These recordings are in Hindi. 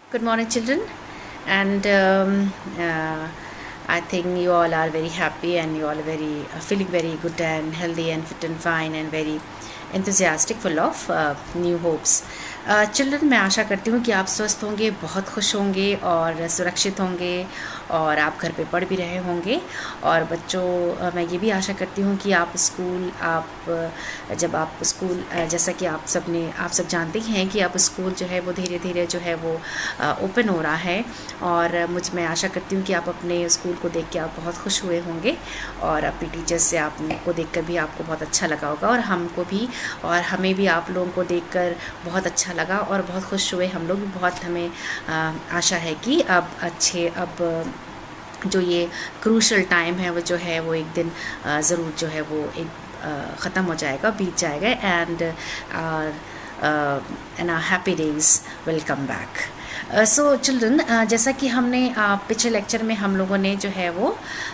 Good morning, children, and I think you all are very happy and you all are very feeling very good and healthy and fit and fine and very enthusiastic, full of new hopes. Children, मैं आशा करती हूँ कि आप स्वस्थ होंगे, बहुत खुश होंगे और सुरक्षित होंगे और आप घर पे पढ़ भी रहे होंगे। और बच्चों, मैं ये भी आशा करती हूँ कि आप जब आप स्कूल, जैसा कि आप सब जानते ही हैं कि अब स्कूल जो है वो धीरे धीरे जो है वो ओपन हो रहा है। और मैं आशा करती हूँ कि आप अपने स्कूल को देख के आप बहुत खुश हुए होंगे और अपनी टीचर्स से आपको देखकर भी आपको बहुत अच्छा लगा होगा और हमको भी, और हमें भी आप लोगों को देखकर बहुत अच्छा लगा और बहुत खुश हुए हम लोग भी बहुत। हमें आशा है कि अब जो ये क्रूशल टाइम है वो जो है वो एक दिन ज़रूर जो है वो एक ख़त्म हो जाएगा, बीत जाएगा and our happy days will come back. So children, जैसा कि हमने पिछले लेक्चर में हम लोगों ने जो है वो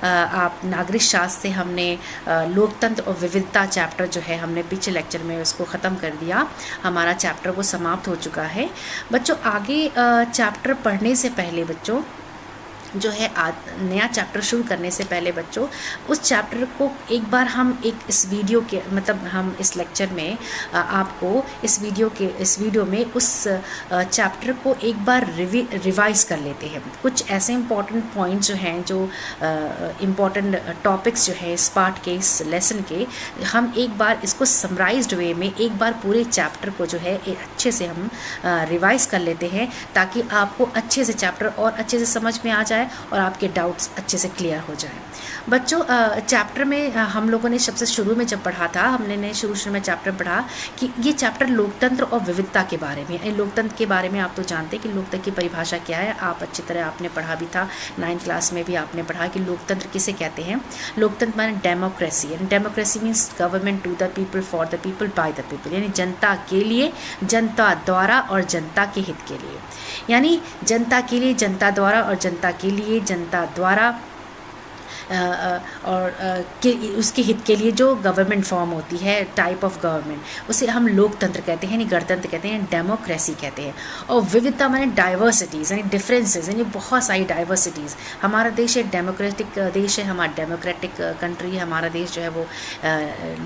आप नागरिक शास्त्र से हमने लोकतंत्र और विविधता चैप्टर जो है हमने पिछले लेक्चर में उसको ख़त्म कर दिया। हमारा चैप्टर वो समाप्त हो चुका है। बच्चों, आगे चैप्टर पढ़ने से पहले बच्चों जो है नया चैप्टर शुरू करने से पहले बच्चों उस चैप्टर को एक बार हम इस वीडियो के हम इस लेक्चर में आपको इस वीडियो में उस चैप्टर को एक बार रिवाइज कर लेते हैं। कुछ ऐसे इम्पॉर्टेंट पॉइंट्स जो हैं, जो इम्पॉर्टेंट टॉपिक्स जो है इस पार्ट के, इस लेसन के, हम एक बार इसको समराइज्ड वे में एक बार पूरे चैप्टर को जो है अच्छे से हम रिवाइज कर लेते हैं ताकि आपको अच्छे से चैप्टर और अच्छे से समझ में आ जाए और आपके डाउट्स अच्छे से क्लियर हो जाए। बच्चों, चैप्टर में हम लोगों ने सबसे शुरू में जब पढ़ा था, हमने शुरू में चैप्टर पढ़ा कि ये चैप्टर लोकतंत्र और विविधता के बारे में। लोकतंत्र के बारे में आप तो जानते हैं कि लोकतंत्र की परिभाषा क्या है, आप अच्छी तरह आपने पढ़ा भी था, 9th क्लास में भी आपने पढ़ा कि लोकतंत्र किसे कहते हैं। लोकतंत्र माने democracy, and democracy means government to the people, for the people, by the people, यानी जनता के लिए, जनता द्वारा और जनता के हित के लिए। यानी जनता के लिए, जनता द्वारा और जनता के लिए, जनता द्वारा उसके हित के लिए जो गवर्नमेंट फॉर्म होती है, टाइप ऑफ गवर्नमेंट, उसे हम लोकतंत्र कहते हैं, यानी गणतंत्र कहते हैं, डेमोक्रेसी कहते हैं। और विविधता माने डाइवर्सिटीज़, यानी डिफरेंसेस, यानी बहुत सारी डाइवर्सिटीज़। हमारा देश एक डेमोक्रेटिक देश है, हमारा डेमोक्रेटिक कंट्री है, हमारा देश जो है वो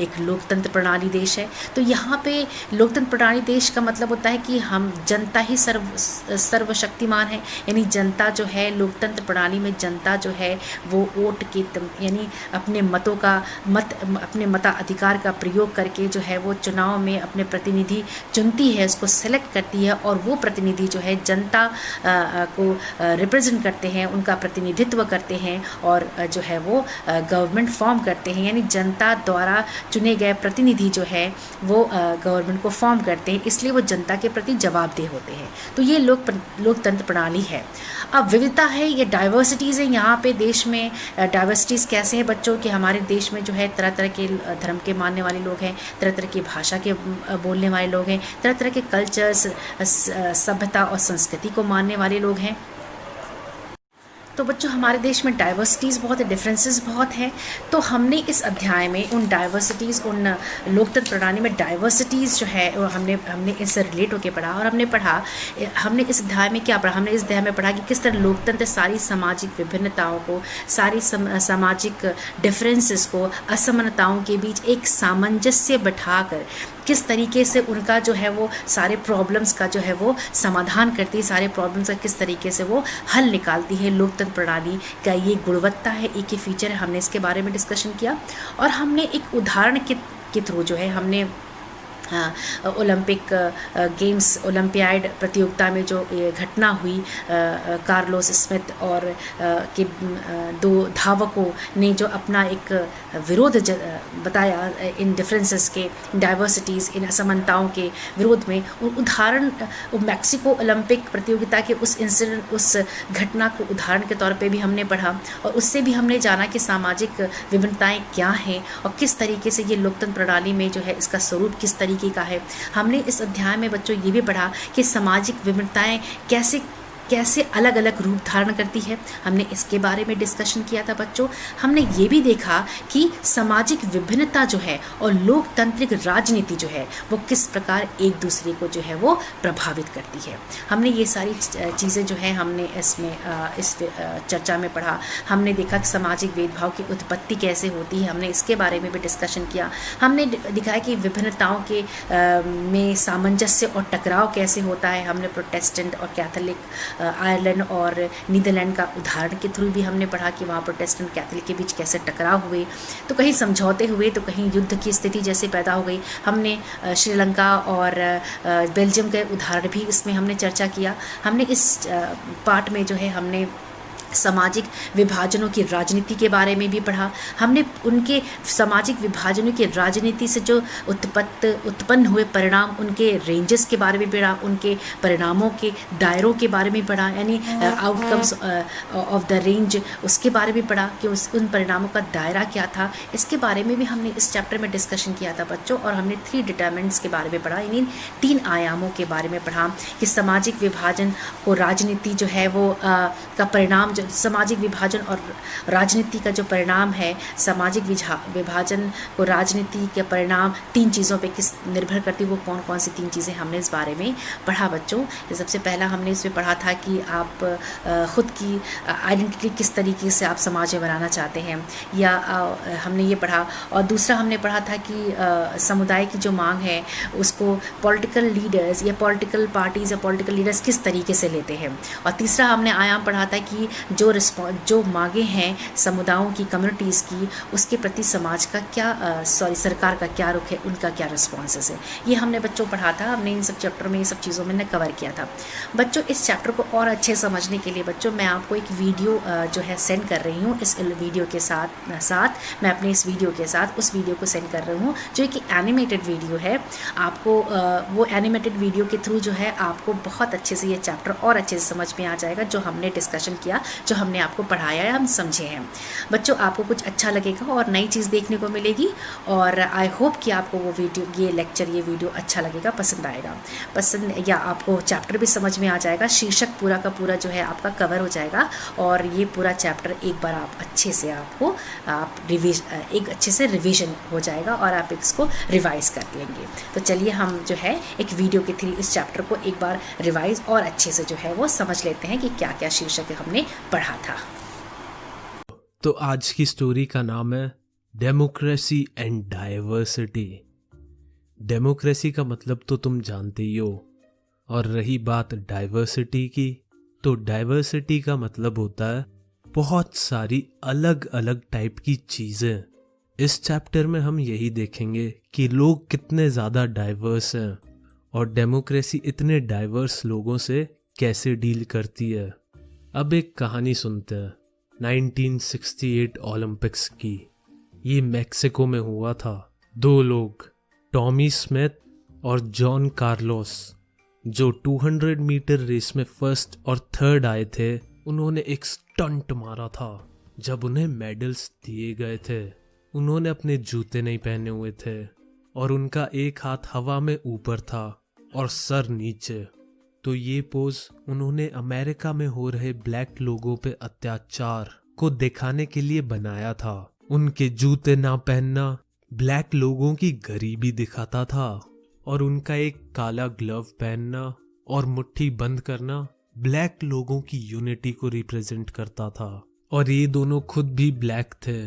एक लोकतंत्र प्रणाली देश है। तो यहाँ पे लोकतंत्र प्रणाली देश का मतलब होता है कि हम जनता ही सर्वशक्तिमान है, यानी जनता जो है लोकतंत्र प्रणाली में जनता जो है वो वोट के, यानी अपने अपने मताधिकार का प्रयोग करके जो है वो चुनाव में अपने प्रतिनिधि चुनती है, उसको सेलेक्ट करती है और वो प्रतिनिधि जो है जनता को रिप्रेजेंट करते हैं, उनका प्रतिनिधित्व करते हैं और जो है वो गवर्नमेंट फॉर्म करते हैं। यानी जनता द्वारा चुने गए प्रतिनिधि जो है वो गवर्नमेंट को फॉर्म करते हैं, इसलिए वो जनता के प्रति जवाबदेह होते हैं। तो ये लोकतंत्र प्रणाली है। अब विविधता है, ये डाइवर्सिटीज़ है। यहाँ पे देश में डाइवर्सिटीज़ कैसे हैं बच्चों कि हमारे देश में जो है तरह तरह के धर्म के मानने वाले लोग हैं, तरह तरह की भाषा के बोलने वाले लोग हैं, तरह तरह के कल्चर्स, सभ्यता और संस्कृति को मानने वाले लोग हैं। तो बच्चों, हमारे देश में डाइवर्सिटीज़ बहुत है, डिफरेंसेस बहुत हैं। तो हमने इस अध्याय में उन डाइवर्सिटीज़, उन लोकतंत्र प्रणाली में डाइवर्सिटीज़ जो है हमने इससे रिलेट होकर पढ़ा। और हमने इस अध्याय में क्या पढ़ा, हमने इस अध्याय में पढ़ा कि किस तरह लोकतंत्र सारी सामाजिक विभिन्नताओं को, सारी सामाजिक डिफरेंसेस को, असमानताओं के बीच एक सामंजस्य बैठाकर किस तरीके से उनका जो है वो सारे प्रॉब्लम्स का जो है वो समाधान करती है, सारे प्रॉब्लम्स का किस तरीके से वो हल निकालती है। लोकतंत्र प्रणाली का ये गुणवत्ता है, एक ही फीचर है। हमने इसके बारे में डिस्कशन किया और हमने एक उदाहरण के थ्रू जो है हमने ओलंपिक गेम्स, ओलंपियाड प्रतियोगिता में जो घटना हुई, कार्लोस स्मिथ और के 2 धावकों ने जो अपना एक विरोध बताया इन डिफरेंसेस के, डाइवर्सिटीज़, इन असमानताओं के विरोध में, उदाहरण मैक्सिको ओलंपिक प्रतियोगिता के उस इंसिडेंट, उस घटना को उदाहरण के तौर पे भी हमने पढ़ा और उससे भी हमने जाना कि सामाजिक विभिन्नताएं क्या हैं और किस तरीके से ये लोकतंत्र प्रणाली में जो है इसका स्वरूप किस तरीके का है। हमने इस अध्याय में बच्चों ये भी पढ़ा कि सामाजिक विभिन्नताएं कैसे कैसे अलग अलग रूप धारण करती है, हमने इसके बारे में डिस्कशन किया था बच्चों। हमने ये भी देखा कि सामाजिक विभिन्नता जो है और लोकतांत्रिक राजनीति जो है वो किस प्रकार एक दूसरे को जो है वो प्रभावित करती है। हमने ये सारी चीज़ें जो है हमने इसमें इस चर्चा में पढ़ा। हमने देखा कि सामाजिक भेदभाव की उत्पत्ति कैसे होती है, हमने इसके बारे में भी डिस्कशन किया। हमने दिखाया कि विभिन्नताओं के में सामंजस्य और टकराव कैसे होता है। हमने प्रोटेस्टेंट और कैथोलिक आयरलैंड और नीदरलैंड का उदाहरण के थ्रू भी हमने पढ़ा कि वहाँ प्रोटेस्टेंट कैथोलिक के बीच कैसे टकराव हुए, तो कहीं समझौते हुए तो कहीं युद्ध की स्थिति जैसे पैदा हो गई। हमने श्रीलंका और बेल्जियम के उदाहरण भी इसमें हमने चर्चा किया। हमने इस पार्ट में जो है हमने सामाजिक विभाजनों की राजनीति के बारे में भी पढ़ा। हमने उनके सामाजिक विभाजनों की राजनीति से जो उत्पन्न हुए परिणाम, उनके रेंजेस के बारे में पढ़ा, उनके परिणामों के दायरों के बारे में पढ़ा, यानी आउटकम्स ऑफ द रेंज, उसके बारे में पढ़ा कि उन परिणामों का दायरा क्या था। इसके बारे में भी हमने इस चैप्टर में डिस्कशन किया था बच्चों। और हमने 3 डिटरमिनेंट्स के बारे में पढ़ा, यानी 3 आयामों के बारे में पढ़ा कि सामाजिक विभाजन को राजनीति जो है वो का परिणाम, सामाजिक विभाजन और राजनीति का जो परिणाम है, सामाजिक विभाजन को राजनीति के परिणाम 3 चीज़ों पे किस निर्भर करती है, वो कौन कौन सी 3 चीज़ें हमने इस बारे में पढ़ा बच्चों। सबसे पहला हमने इसमें पढ़ा था कि आप खुद की आइडेंटिटी किस तरीके से आप समाज में बनाना चाहते हैं, या हमने ये पढ़ा। और दूसरा हमने पढ़ा था कि समुदाय की जो मांग है उसको पॉलिटिकल लीडर्स या पॉलिटिकल पार्टीज़ या पॉलिटिकल लीडर्स किस तरीके से लेते हैं। और तीसरा हमने आयाम पढ़ा था कि जो मांगे हैं समुदायों की, कम्युनिटीज़ की, उसके प्रति समाज का क्या सरकार का क्या रुख है, उनका क्या रिस्पॉन्सेस है, ये हमने बच्चों पढ़ा था। हमने इन सब चैप्टर में ये सब चीज़ों में कवर किया था बच्चों। इस चैप्टर को और अच्छे समझने के लिए बच्चों मैं आपको एक वीडियो जो है सेंड कर रही हूँ। इस वीडियो के साथ मैं अपने इस वीडियो के साथ उस वीडियो को सेंड कर रही हूँ जो एक एनिमेटेड वीडियो है। आपको वो एनिमेटेड वीडियो के थ्रू जो है आपको बहुत अच्छे से ये चैप्टर और अच्छे से समझ में आ जाएगा, जो हमने डिस्कशन किया, जो हमने आपको पढ़ाया है, हम समझे हैं बच्चों। आपको कुछ अच्छा लगेगा और नई चीज़ देखने को मिलेगी। और आई होप कि आपको वो वीडियो, ये लेक्चर, ये वीडियो अच्छा लगेगा, पसंद आएगा, या आपको चैप्टर भी समझ में आ जाएगा। शीर्षक पूरा का पूरा जो है आपका कवर हो जाएगा और ये पूरा चैप्टर एक बार आप अच्छे से एक अच्छे से रिवीजन हो जाएगा और आप इसको रिवाइज कर लेंगे। तो चलिए हम जो है एक वीडियो के थ्रू इस चैप्टर को एक बार रिवाइज और अच्छे से जो है वो समझ लेते हैं कि क्या क्या शीर्षक हमने पढ़ा था। तो आज की स्टोरी का नाम है डेमोक्रेसी एंड डाइवर्सिटी। डेमोक्रेसी का मतलब तो तुम जानते ही हो, और रही बात डाइवर्सिटी की, तो डाइवर्सिटी का मतलब होता है बहुत सारी अलग अलग टाइप की चीज़ें। इस चैप्टर में हम यही देखेंगे कि लोग कितने ज़्यादा डाइवर्स हैं और डेमोक्रेसी इतने डाइवर्स लोगों से कैसे डील करती है। अब एक कहानी सुनते हैं 1968 ओलंपिक्स की। ये मैक्सिको में हुआ था। 2 लोग, टॉमी स्मिथ और जॉन कार्लोस, जो 200 मीटर रेस में फर्स्ट और थर्ड आए थे, उन्होंने एक स्टंट मारा था। जब उन्हें मेडल्स दिए गए थे, उन्होंने अपने जूते नहीं पहने हुए थे और उनका एक हाथ हवा में ऊपर था और सर नीचे। तो ये पोज उन्होंने अमेरिका में हो रहे ब्लैक लोगों पे अत्याचार को दिखाने के लिए बनाया था। उनके जूते ना पहनना ब्लैक लोगों की गरीबी दिखाता था और उनका एक काला ग्लव पहनना और मुट्ठी बंद करना ब्लैक लोगों की यूनिटी को रिप्रेजेंट करता था। और ये दोनों खुद भी ब्लैक थे।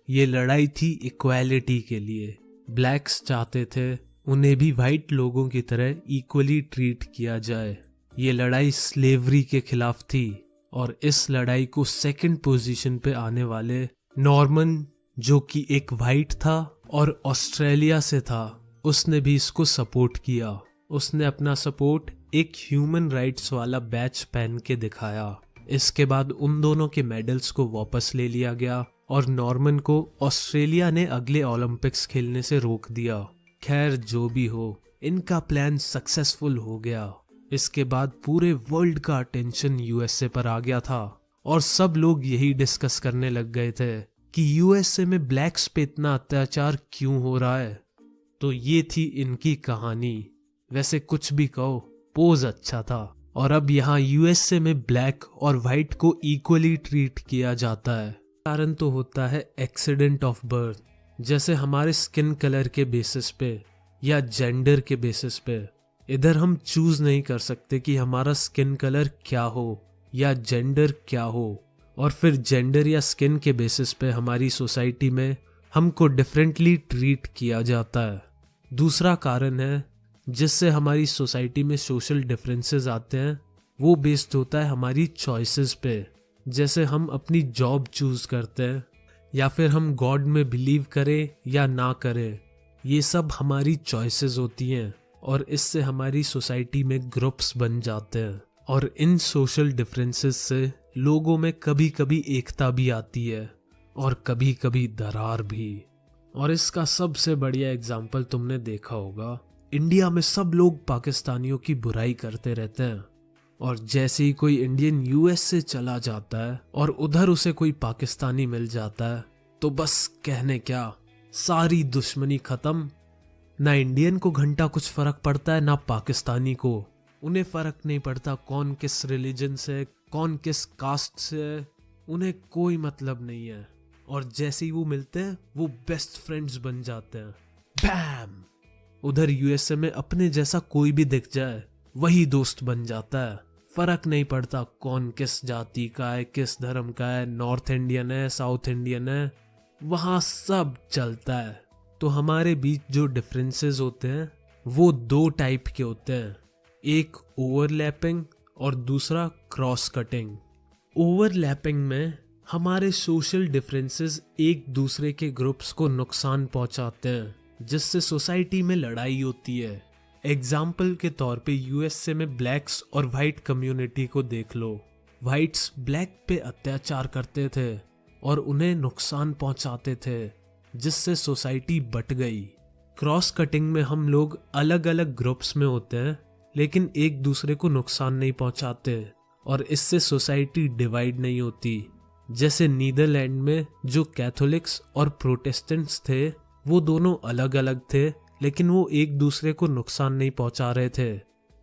ये लड़ाई थी इक्वालिटी के लिए। ब्लैक्स चाहते थे उन्हें भी वाइट लोगों की तरह इक्वली ट्रीट किया जाए। ये लड़ाई स्लेवरी के खिलाफ थी और इस लड़ाई को सेकंड पोजीशन पे आने वाले नॉर्मन, जो कि एक वाइट था और ऑस्ट्रेलिया से था, उसने भी इसको सपोर्ट किया। उसने अपना सपोर्ट एक ह्यूमन राइट्स वाला बैच पहन के दिखाया। इसके बाद उन दोनों के मेडल्स को वापस ले लिया गया और नॉर्मन को ऑस्ट्रेलिया ने अगले ओलंपिक्स खेलने से रोक दिया। खैर जो भी हो, इनका प्लान सक्सेसफुल हो गया। इसके बाद पूरे वर्ल्ड का अटेंशन यूएसए पर आ गया था और सब लोग यही डिस्कस करने लग गए थे कि यूएसए में ब्लैक्स पे इतना अत्याचार क्यों हो रहा है। तो ये थी इनकी कहानी। वैसे कुछ भी कहो, पोज अच्छा था। और अब यहाँ यूएसए में ब्लैक और वाइट को इक्वली ट्रीट किया जाता है। कारण तो होता है एक्सीडेंट ऑफ बर्थ, जैसे हमारे स्किन कलर के बेसिस पे या जेंडर के बेसिस पे। इधर हम चूज नहीं कर सकते कि हमारा स्किन कलर क्या हो या जेंडर क्या हो, और फिर जेंडर या स्किन के बेसिस पे हमारी सोसाइटी में हमको डिफरेंटली ट्रीट किया जाता है। दूसरा कारण है जिससे हमारी सोसाइटी में सोशल डिफरेंसेस आते हैं, वो बेस्ड होता है हमारी चॉइसेस पे। जैसे हम अपनी जॉब चूज करते हैं या फिर हम गॉड में बिलीव करें या ना करें, ये सब हमारी चॉइसेस होती हैं और इससे हमारी सोसाइटी में ग्रुप्स बन जाते हैं। और इन सोशल डिफरेंसेस से लोगों में कभी कभी एकता भी आती है और कभी कभी दरार भी। और इसका सबसे बढ़िया एग्जाम्पल तुमने देखा होगा, इंडिया में सब लोग पाकिस्तानियों की बुराई करते रहते हैं, और जैसे ही कोई इंडियन यूएस से चला जाता है और उधर उसे कोई पाकिस्तानी मिल जाता है तो बस कहने क्या, सारी दुश्मनी खत्म। ना इंडियन को घंटा कुछ फर्क पड़ता है ना पाकिस्तानी को। उन्हें फर्क नहीं पड़ता कौन किस रिलीजन से, कौन किस कास्ट से है, उन्हें कोई मतलब नहीं है। और जैसे ही वो मिलते हैं वो बेस्ट फ्रेंड्स बन जाते हैं। बैम! उधर यूएसए में अपने जैसा कोई भी दिख जाए वही दोस्त बन जाता है। फर्क नहीं पड़ता कौन किस जाति का है, किस धर्म का है, नॉर्थ इंडियन है, साउथ इंडियन है, वहां सब चलता है। तो हमारे बीच जो डिफरेंसेस होते हैं वो दो टाइप के होते हैं, एक ओवरलैपिंग और दूसरा क्रॉस कटिंग। ओवरलैपिंग में हमारे सोशल डिफरेंसेस एक दूसरे के ग्रुप्स को नुकसान पहुंचाते हैं, जिससे सोसाइटी में लड़ाई होती है। एग्जाम्पल के तौर पे यूएसए में ब्लैक्स और वाइट कम्युनिटी को देख लो। वाइट्स ब्लैक पे अत्याचार करते थे और उन्हें नुकसान पहुंचाते थे, जिससे सोसाइटी बट गई। क्रॉस कटिंग में हम लोग अलग अलग ग्रुप्स में होते हैं लेकिन एक दूसरे को नुकसान नहीं पहुंचाते और इससे सोसाइटी डिवाइड नहीं होती। जैसे नीदरलैंड में जो कैथोलिक्स और प्रोटेस्टेंट्स थे वो दोनों अलग अलग थे लेकिन वो एक दूसरे को नुकसान नहीं पहुंचा रहे थे।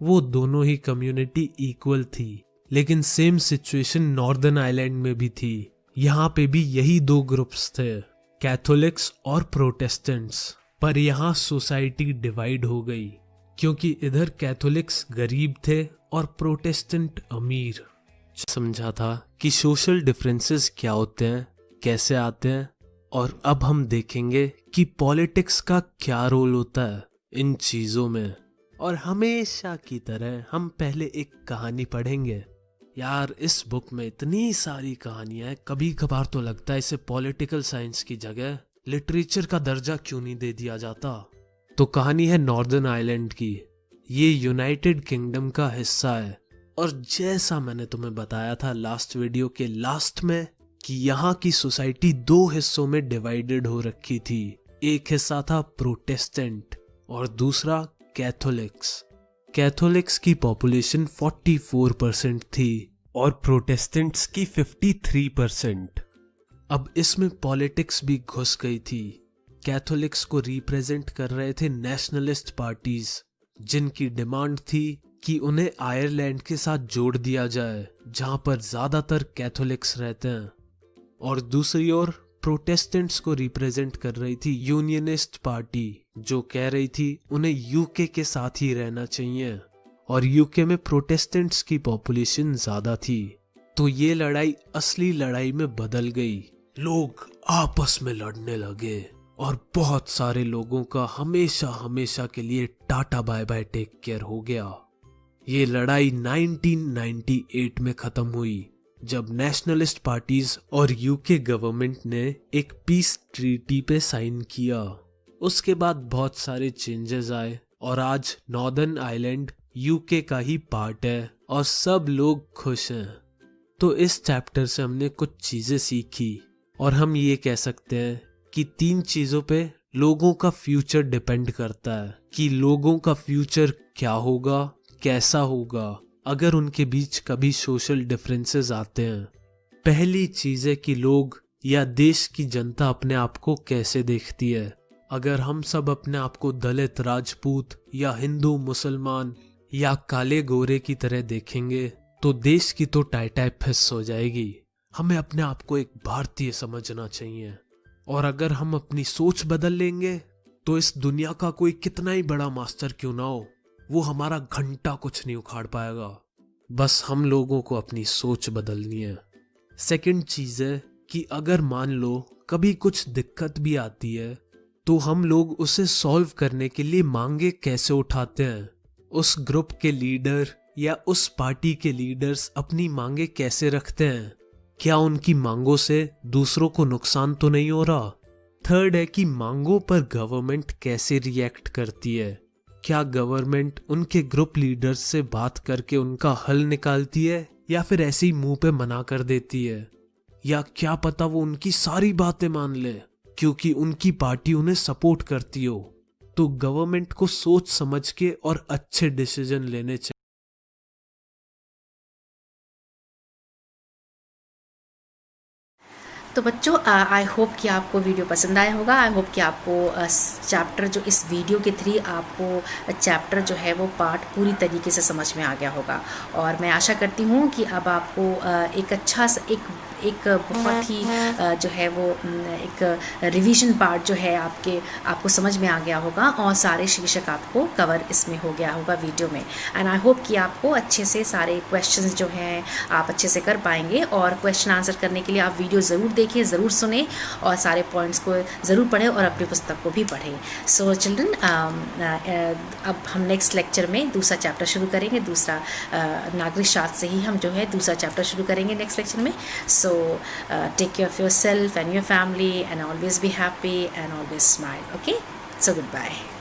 वो दोनों ही कम्युनिटी इक्वल थी। लेकिन सेम सिचुएशन नॉर्दर्न आइलैंड में भी थी। यहाँ पे भी यही दो ग्रुप्स थे, कैथोलिक्स और प्रोटेस्टेंट्स। पर यहाँ सोसाइटी डिवाइड हो गई क्योंकि इधर कैथोलिक्स गरीब थे और प्रोटेस्टेंट अमीर। समझा था कि सोशल डिफरेंसेस क्या होते हैं, कैसे आते हैं, और अब हम देखेंगे कि पॉलिटिक्स का क्या रोल होता है इन चीजों में। और हमेशा की तरह हम पहले एक कहानी पढ़ेंगे। यार इस बुक में इतनी सारी कहानियां हैं, कभी कभार तो लगता है इसे पॉलिटिकल साइंस की जगह लिटरेचर का दर्जा क्यों नहीं दे दिया जाता। तो कहानी है नॉर्दर्न आइलैंड की। ये यूनाइटेड किंगडम का हिस्सा है और जैसा मैंने तुम्हें बताया था लास्ट वीडियो के लास्ट में कि यहाँ की सोसाइटी दो हिस्सों में डिवाइडेड हो रखी थी। एक हिस्सा था प्रोटेस्टेंट और दूसरा कैथोलिक्स। कैथोलिक्स की पॉपुलेशन 44% थी और प्रोटेस्टेंट्स की 53%। अब इसमें पॉलिटिक्स भी घुस गई थी। कैथोलिक्स को रिप्रेजेंट कर रहे थे नेशनलिस्ट पार्टीज, जिनकी डिमांड थी कि उन्हें आयरलैंड के साथ जोड़ दिया जाए जहां पर ज्यादातर कैथोलिक्स रहते हैं। और दूसरी ओर प्रोटेस्टेंट्स को रिप्रेजेंट कर रही थी यूनियनिस्ट पार्टी, जो कह रही थी उन्हें यूके के साथ ही रहना चाहिए और यूके में प्रोटेस्टेंट्स की पॉपुलेशन ज्यादा थी। तो ये लड़ाई असली लड़ाई में बदल गई। लोग आपस में लड़ने लगे और बहुत सारे लोगों का हमेशा हमेशा के लिए tata bye bye take care हो गया। ये लड़ाई 1998 में खत्म हुई जब नेशनलिस्ट पार्टीज और यूके गवर्नमेंट ने एक पीस ट्रीटी पे साइन किया। उसके बाद बहुत सारे चेंजेस आए और आज नॉर्दर्न आइलैंड यूके का ही पार्ट है और सब लोग खुश हैं। तो इस चैप्टर से हमने कुछ चीजें सीखी और हम ये कह सकते हैं कि 3 चीजों पे लोगों का फ्यूचर डिपेंड करता है कि लोगों का फ्यूचर क्या होगा, कैसा होगा अगर उनके बीच कभी सोशल डिफरेंसेस आते हैं। पहली चीज है कि लोग या देश की जनता अपने आप को कैसे देखती है। अगर हम सब अपने आप को दलित, राजपूत या हिंदू, मुसलमान या काले गोरे की तरह देखेंगे तो देश की तो टाई फिस हो जाएगी। हमें अपने आप को एक भारतीय समझना चाहिए, और अगर हम अपनी सोच बदल लेंगे तो इस दुनिया का कोई कितना ही बड़ा मास्टर क्यों ना हो, वो हमारा घंटा कुछ नहीं उखाड़ पाएगा। बस हम लोगों को अपनी सोच बदलनी है। सेकंड चीज है कि अगर मान लो कभी कुछ दिक्कत भी आती है तो हम लोग उसे सॉल्व करने के लिए मांगे कैसे उठाते हैं। उस ग्रुप के लीडर या उस पार्टी के लीडर्स अपनी मांगे कैसे रखते हैं, क्या उनकी मांगों से दूसरों को नुकसान तो नहीं हो रहा। थर्ड है कि मांगों पर गवर्नमेंट कैसे रिएक्ट करती है, क्या गवर्नमेंट उनके ग्रुप लीडर्स से बात करके उनका हल निकालती है या फिर ऐसे ही मुंह पे मना कर देती है, या क्या पता वो उनकी सारी बातें मान ले क्योंकि उनकी पार्टी उन्हें सपोर्ट करती हो। तो गवर्नमेंट को सोच समझ के और अच्छे डिसीजन लेने चाहिए। तो बच्चों, आई होप कि आपको वीडियो पसंद आया होगा। आई होप कि आपको चैप्टर जो इस वीडियो के थ्रू आपको चैप्टर जो है वो पार्ट पूरी तरीके से समझ में आ गया होगा। और मैं आशा करती हूँ कि अब आपको एक अच्छा एक बहुत ही जो है वो एक रिवीजन पार्ट जो है आपको समझ में आ गया होगा, और सारे शीर्षक आपको कवर इसमें हो गया होगा वीडियो में। एंड आई होप कि आपको अच्छे से सारे क्वेश्चंस जो हैं आप अच्छे से कर पाएंगे। और क्वेश्चन आंसर करने के लिए आप वीडियो ज़रूर देखें, ज़रूर सुने, और सारे पॉइंट्स को ज़रूर पढ़ें और अपनी पुस्तक को भी पढ़ें। सो चिल्ड्रन, अब हम नेक्स्ट लेक्चर में दूसरा चैप्टर शुरू करेंगे। दूसरा नागरिक शास्त्र से ही हम जो है दूसरा चैप्टर शुरू करेंगे नेक्स्ट लेक्चर में। So take care of yourself and your family, and always be happy and always smile. Okay, so goodbye.